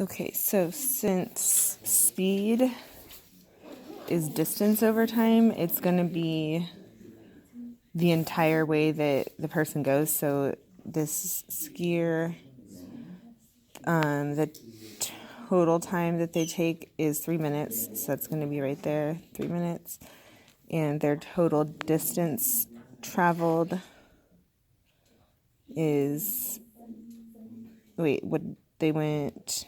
Okay, so since speed is distance over time, it's going to be the entire way that the person goes. So this skier, the total time that they take is 3 minutes. So that's going to be right there, 3 minutes. And their total distance traveled is, what they went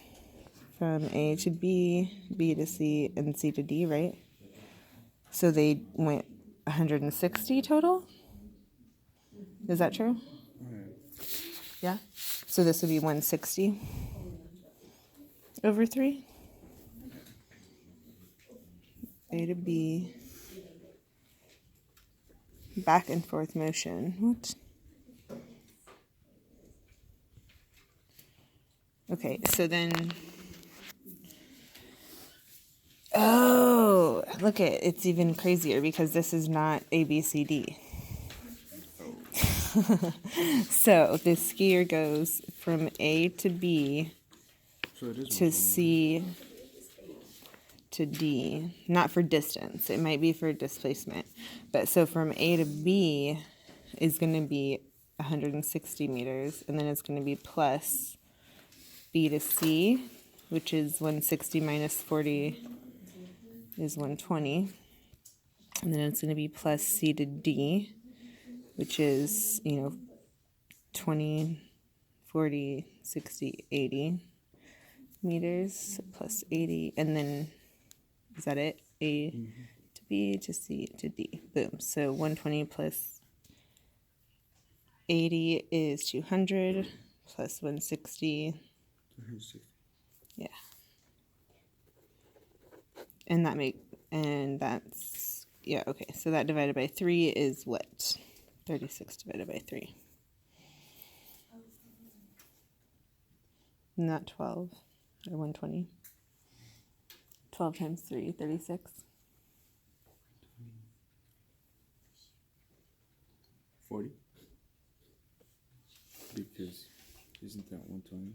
from A to B, B to C, and C to D, right? So they went 160 total? Is that true? Yeah? So this would be 160 over 3? A to B. Back and forth motion. What? Okay, so then... Oh, look it's even crazier because this is not A, B, C, D. So this skier goes from A to B to C to D, not for distance. It might be for displacement. But so from A to B is going to be 160 meters, and then it's going to be plus B to C, which is 160 minus 40 is 120. And then it's going to be plus C to D, which is, 20, 40, 60, 80 meters plus 80. And then, is that it? A to B to C to D. Boom. So 120 plus 80 is 200 plus 160. Yeah. And that's, yeah, okay. So that divided by 3 is what? 36 divided by 3. Not 12 or 120. 12 times 3, 36. 40? Because isn't that 120?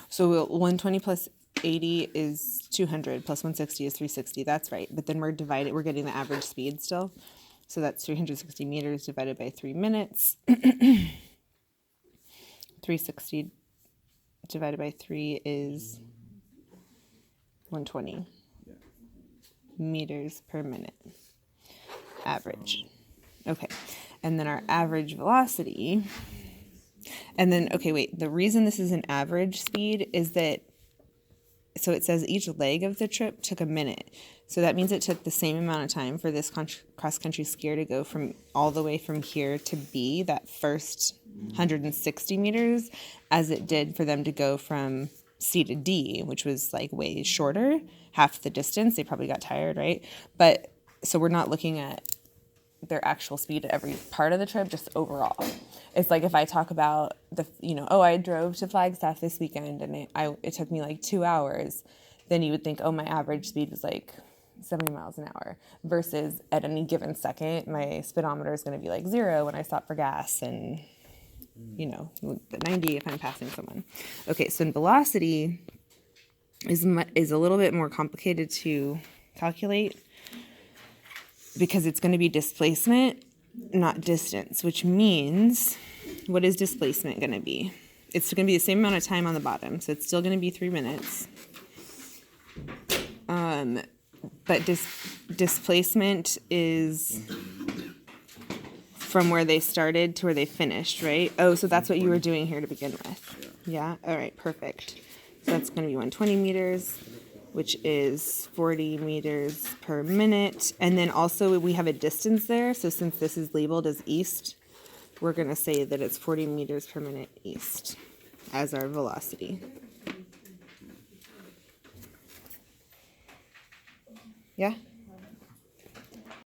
So 120 plus 80 is 200 plus 160 is 360. That's right. But then we're getting the average speed still. So that's 360 meters divided by 3 minutes. 360 divided by 3 is 120 meters per minute. Average. Okay. And then our average velocity. And then, okay, wait. The reason this is an average speed is that, so it says each leg of the trip took a minute. So that means it took the same amount of time for this cross-country skier to go from all the way from here to B, that first 160 meters, as it did for them to go from C to D, which was like way shorter, half the distance. They probably got tired, right? But so we're not looking at their actual speed at every part of the trip, just overall. It's like if I talk about I drove to Flagstaff this weekend and it took me like 2 hours, then you would think, my average speed was like 70 miles an hour, versus at any given second, my speedometer is going to be like 0 when I stop for gas, and 90 if I'm passing someone. Okay, so velocity is a little bit more complicated to calculate because it's going to be displacement, not distance, which means, what is displacement going to be? It's going to be the same amount of time on the bottom, so it's still going to be 3 minutes. But displacement is from where they started to where they finished, right? Oh, so that's what you were doing here to begin with. Yeah? All right, perfect. So that's going to be 120 meters, which is 40 meters per minute. And then also we have a distance there. So since this is labeled as east, we're going to say that it's 40 meters per minute east as our velocity. Yeah?